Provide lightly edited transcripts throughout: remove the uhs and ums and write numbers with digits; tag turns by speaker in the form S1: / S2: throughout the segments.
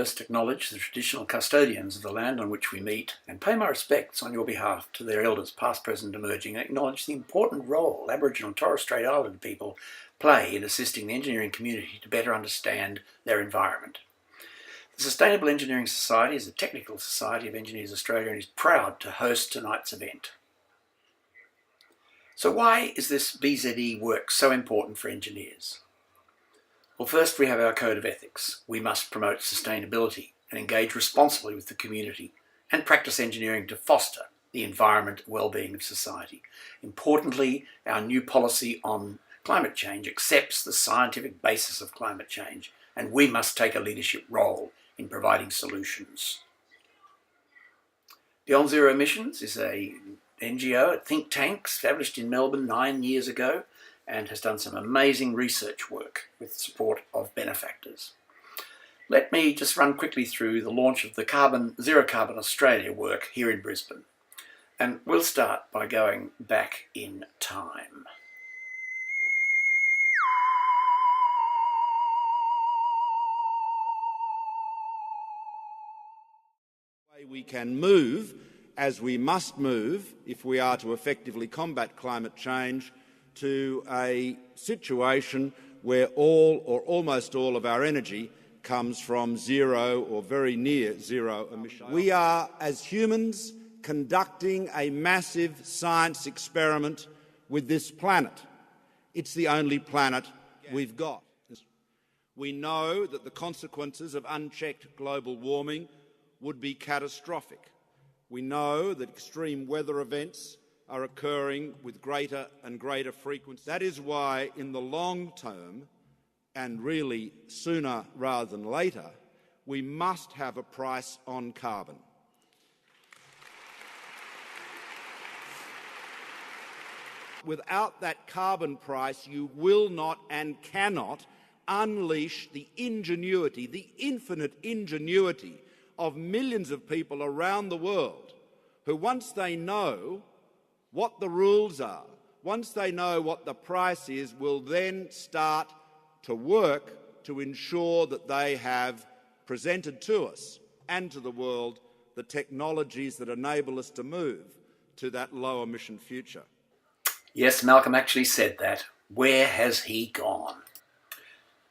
S1: first acknowledge the traditional custodians of the land on which we meet and pay my respects on your behalf to their elders past, present, emerging, and acknowledge the important role Aboriginal and Torres Strait Islander people play in assisting the engineering community to better understand their environment. The Sustainable Engineering Society is a technical society of engineers Australia and is proud to host tonight's event. So why is this BZE work so important for engineers? Well, first we have our code of ethics. We must promote sustainability and engage responsibly with the community and practice engineering to foster the environment and well-being of society. Importantly, our new policy on climate change accepts the scientific basis of climate change, and we must take a leadership role in providing solutions. Beyond Zero Emissions is an NGO, a think tank established in Melbourne 9 years ago, and has done some amazing research work with support of benefactors. Let me just run quickly through the launch of the Zero Carbon Australia work here in Brisbane. And we'll start by going back in time.
S2: We can move, as we must move if we are to effectively combat climate change, to a situation where all or almost all of our energy comes from zero or very near zero emissions. We are, as humans, conducting a massive science experiment with this planet. It's the only planet we've got. We know that the consequences of unchecked global warming would be catastrophic. We know that extreme weather events are occurring with greater and greater frequency. That is why, in the long term, and really sooner rather than later, we must have a price on carbon. Without that carbon price, you will not and cannot unleash the ingenuity, the infinite ingenuity of millions of people around the world who, once they know what the rules are, once they know what the price is, will then start to work to ensure that they have presented to us and to the world the technologies that enable us to move to that low-emission future.
S1: Yes, Malcolm actually said that. Where has he gone?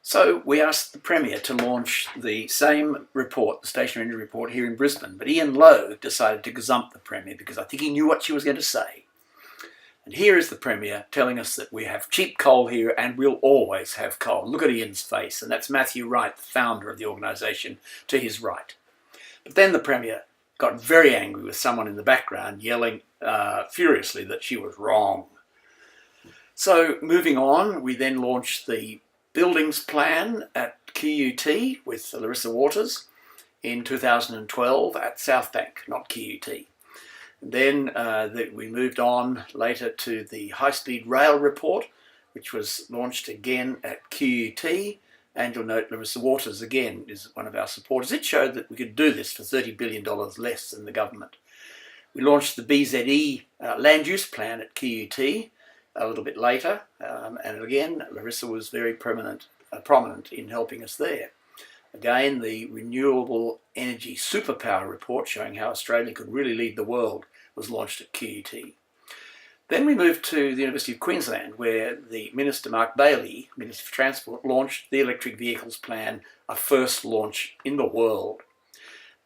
S1: So we asked the Premier to launch the same report, the Stationary Energy Report, here in Brisbane, but Ian Lowe decided to gazump the Premier because I think he knew what she was going to say. And here is the Premier telling us that we have cheap coal here and we'll always have coal. Look at Ian's face, and that's Matthew Wright, the founder of the organisation, to his right. But then the Premier got very angry with someone in the background yelling furiously that she was wrong. So moving on, we then launched the Buildings Plan at QUT with Larissa Waters in 2012 at Southbank, not QUT. Then we moved on later to the High Speed Rail Report, which was launched again at QUT. And you'll note Larissa Waters, again, is one of our supporters. It showed that we could do this for $30 billion less than the government. We launched the BZE Land Use Plan at QUT a little bit later. And again, Larissa was very prominent in helping us there. Again, the Renewable Energy Superpower Report, showing how Australia could really lead the world, was launched at QUT. Then we moved to the University of Queensland, where the Minister Mark Bailey, Minister for Transport, launched the Electric Vehicles Plan, a first launch in the world.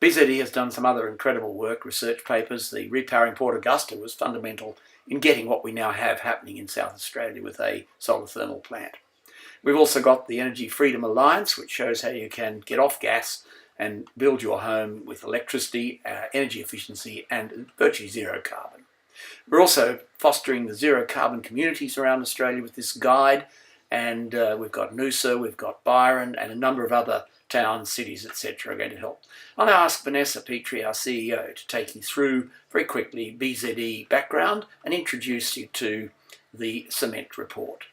S1: BZE has done some other incredible work, research papers. The repowering Port Augusta was fundamental in getting what we now have happening in South Australia with a solar thermal plant. We've also got the Energy Freedom Alliance, which shows how you can get off gas and build your home with electricity, energy efficiency, and virtually zero carbon. We're also fostering the zero carbon communities around Australia with this guide, and we've got Noosa, we've got Byron, and a number of other towns, cities, etc. are going to help. I'll now ask Vanessa Petrie, our CEO, to take you through very quickly BZE background and introduce you to the cement report.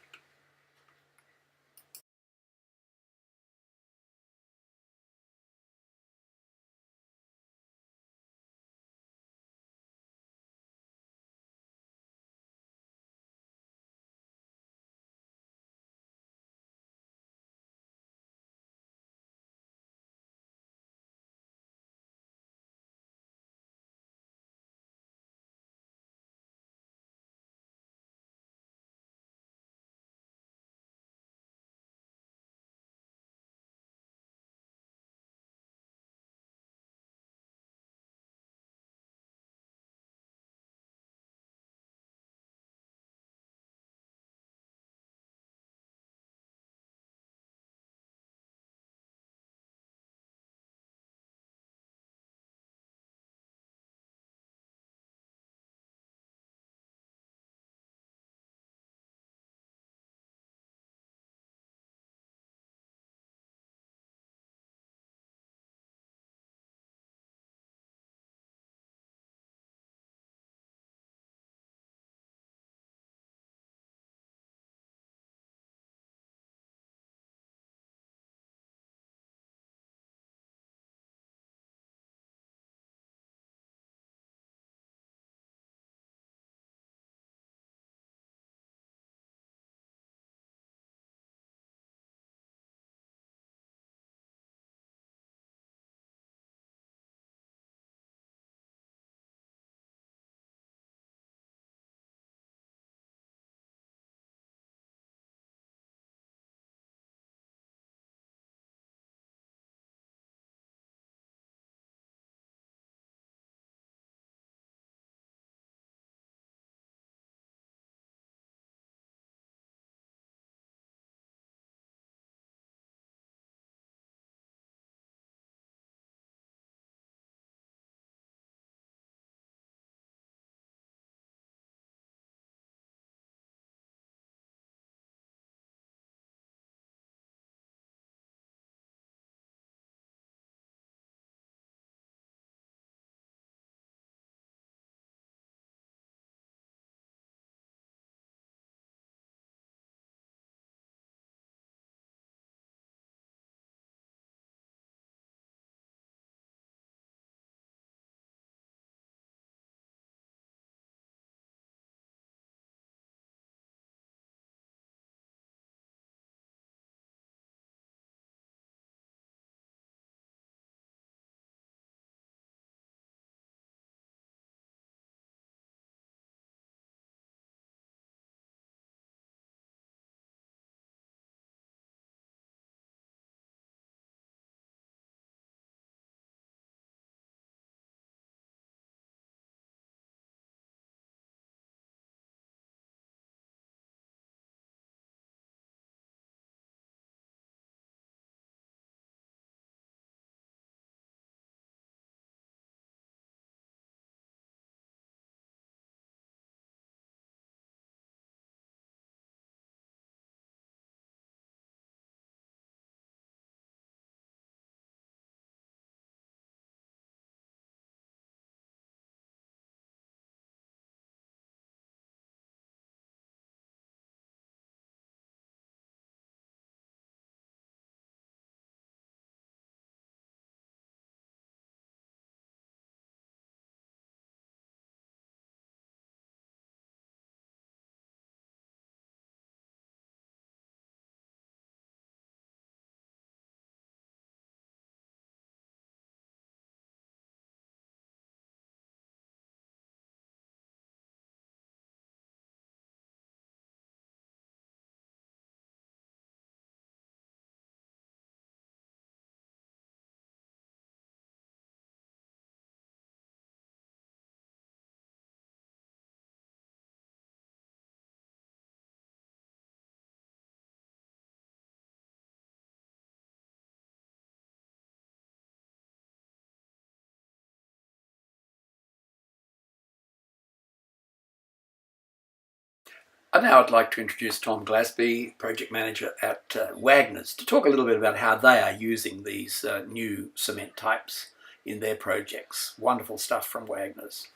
S1: I'd like to introduce Tom Glasby, Project Manager at Wagner's, to talk a little bit about how they are using these new cement types in their projects. Wonderful stuff from Wagner's.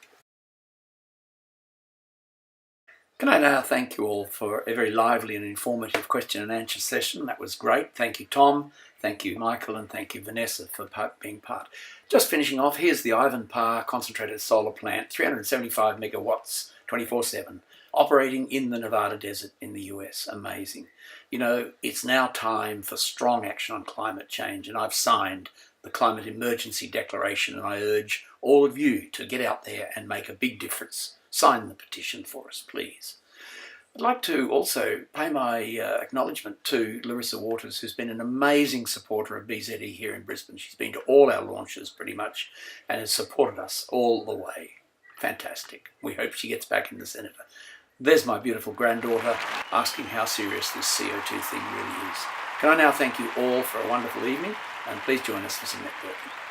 S1: Can I now thank you all for a very lively and informative question and answer session. That was great. Thank you, Tom. Thank you, Michael, and thank you, Vanessa, for being part. Just finishing off, here's the Ivanpah concentrated solar plant, 375 megawatts, 24/7, operating in the Nevada desert in the US. Amazing. You know, it's now time for strong action on climate change, and I've signed the Climate Emergency Declaration, and I urge all of you to get out there and make a big difference. Sign the petition for us, please. I'd like to also pay my acknowledgement to Larissa Waters, who's been an amazing supporter of BZE here in Brisbane. She's been to all our launches pretty much and has supported us all the way. Fantastic. We hope she gets back in the Senator. There's my beautiful granddaughter asking how serious this CO2 thing really is. Can I now thank you all for a wonderful evening, and please join us for some networking.